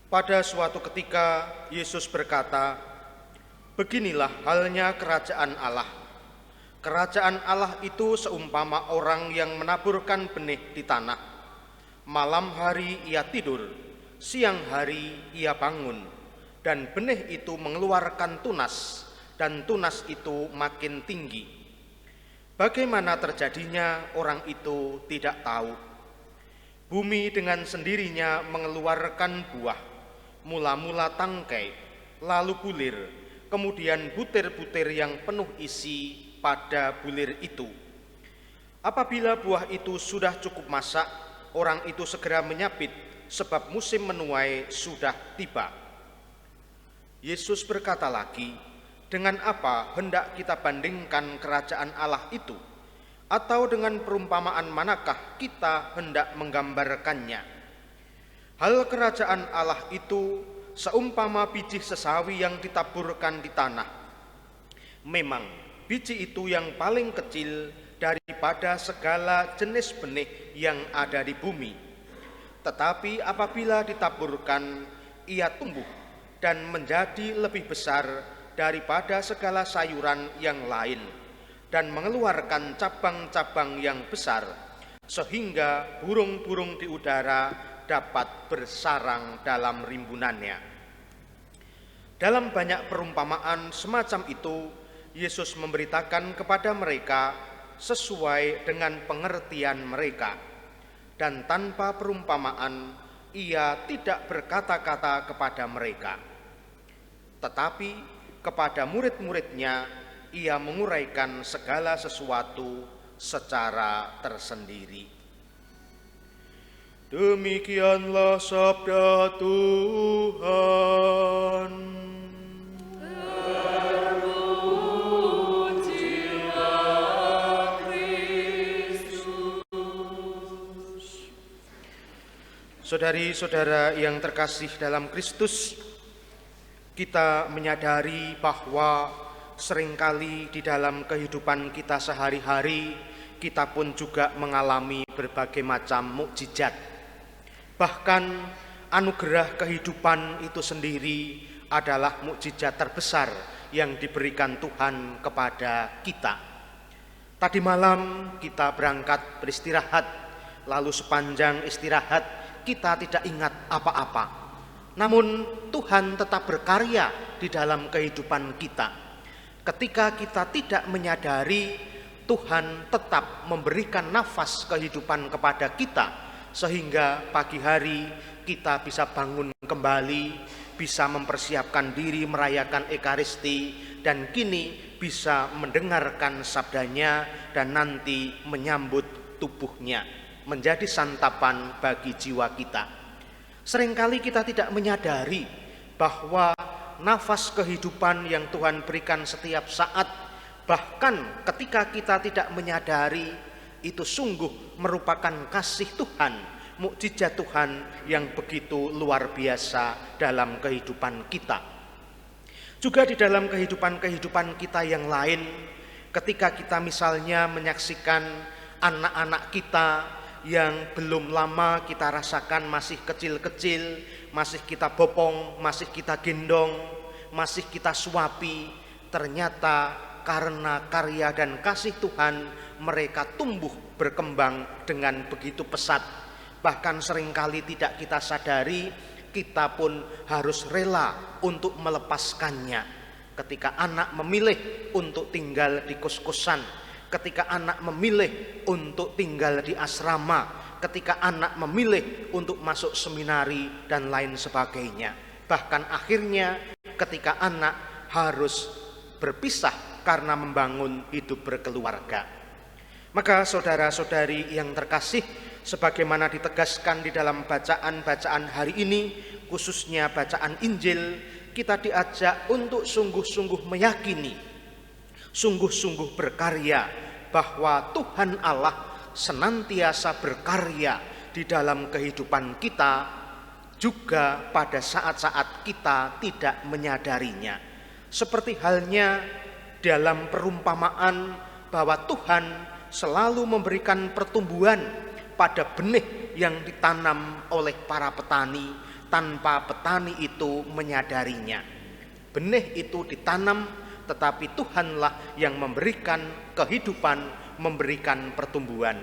Pada suatu ketika Yesus berkata, "Beginilah halnya kerajaan Allah. Kerajaan Allah itu seumpama orang yang menaburkan benih di tanah. Malam hari ia tidur, siang hari ia bangun, dan benih itu mengeluarkan tunas, dan tunas itu makin tinggi. Bagaimana terjadinya orang itu tidak tahu. Bumi dengan sendirinya mengeluarkan buah, mula-mula tangkai, lalu bulir, kemudian butir-butir yang penuh isi pada bulir itu. Apabila buah itu sudah cukup masak, orang itu segera menyabit, sebab musim menuai sudah tiba." Yesus berkata lagi, "Dengan apa hendak kita bandingkan kerajaan Allah itu? Atau dengan perumpamaan manakah kita hendak menggambarkannya? Hal kerajaan Allah itu seumpama biji sesawi yang ditaburkan di tanah. Memang biji itu yang paling kecil daripada segala jenis benih yang ada di bumi. Tetapi apabila ditaburkan, ia tumbuh dan menjadi lebih besar daripada segala sayuran yang lain, dan mengeluarkan cabang-cabang yang besar, sehingga burung-burung di udara dapat bersarang dalam rimbunannya." Dalam banyak perumpamaan semacam itu, Yesus memberitakan kepada mereka sesuai dengan pengertian mereka, dan tanpa perumpamaan ia tidak berkata-kata kepada mereka. Tetapi kepada murid-muridnya ia menguraikan segala sesuatu secara tersendiri. Demikianlah sabda Tuhan. Terpujilah Kristus. Saudari-saudara yang terkasih dalam Kristus, kita menyadari bahwa seringkali di dalam kehidupan kita sehari-hari, kita pun juga mengalami berbagai macam mukjizat. Bahkan anugerah kehidupan itu sendiri adalah mukjizat terbesar yang diberikan Tuhan kepada kita. Tadi malam kita berangkat beristirahat, lalu sepanjang istirahat kita tidak ingat apa-apa. Namun Tuhan tetap berkarya di dalam kehidupan kita. Ketika kita tidak menyadari, Tuhan tetap memberikan nafas kehidupan kepada kita, sehingga pagi hari kita bisa bangun kembali, bisa mempersiapkan diri merayakan Ekaristi, dan kini bisa mendengarkan sabdanya dan nanti menyambut tubuhnya, menjadi santapan bagi jiwa kita. Seringkali kita tidak menyadari bahwa nafas kehidupan yang Tuhan berikan setiap saat, bahkan ketika kita tidak menyadari, itu sungguh merupakan kasih Tuhan, mukjizat Tuhan yang begitu luar biasa dalam kehidupan kita. Juga di dalam kehidupan kita yang lain, ketika kita misalnya menyaksikan anak-anak kita yang belum lama kita rasakan masih kecil-kecil, masih kita bopong, masih kita gendong, masih kita suapi, ternyata karena karya dan kasih Tuhan mereka tumbuh berkembang dengan begitu pesat. Bahkan seringkali tidak kita sadari, kita pun harus rela untuk melepaskannya. Ketika anak memilih untuk tinggal di kos-kosan, ketika anak memilih untuk tinggal di asrama, ketika anak memilih untuk masuk seminari dan lain sebagainya. Bahkan akhirnya ketika anak harus berpisah karena membangun hidup berkeluarga. Maka saudara-saudari yang terkasih, sebagaimana ditegaskan di dalam bacaan-bacaan hari ini, khususnya bacaan Injil, kita diajak untuk sungguh-sungguh meyakini, sungguh-sungguh berkarya, bahwa Tuhan Allah senantiasa berkarya di dalam kehidupan kita, juga pada saat-saat kita tidak menyadarinya. Seperti halnya dalam perumpamaan bahwa Tuhan selalu memberikan pertumbuhan pada benih yang ditanam oleh para petani, tanpa petani itu menyadarinya. Benih itu ditanam, tetapi Tuhanlah yang memberikan kehidupan, memberikan pertumbuhan.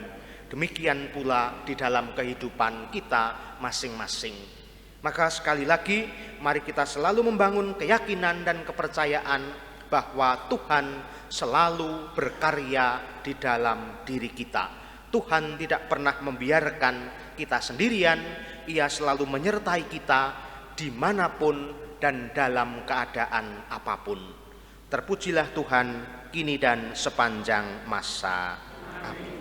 Demikian pula di dalam kehidupan kita masing-masing. Maka sekali lagi, mari kita selalu membangun keyakinan dan kepercayaan bahwa Tuhan selalu berkarya di dalam diri kita. Tuhan tidak pernah membiarkan kita sendirian, Ia selalu menyertai kita dimanapun dan dalam keadaan apapun. Terpujilah Tuhan kini dan sepanjang masa. Amin.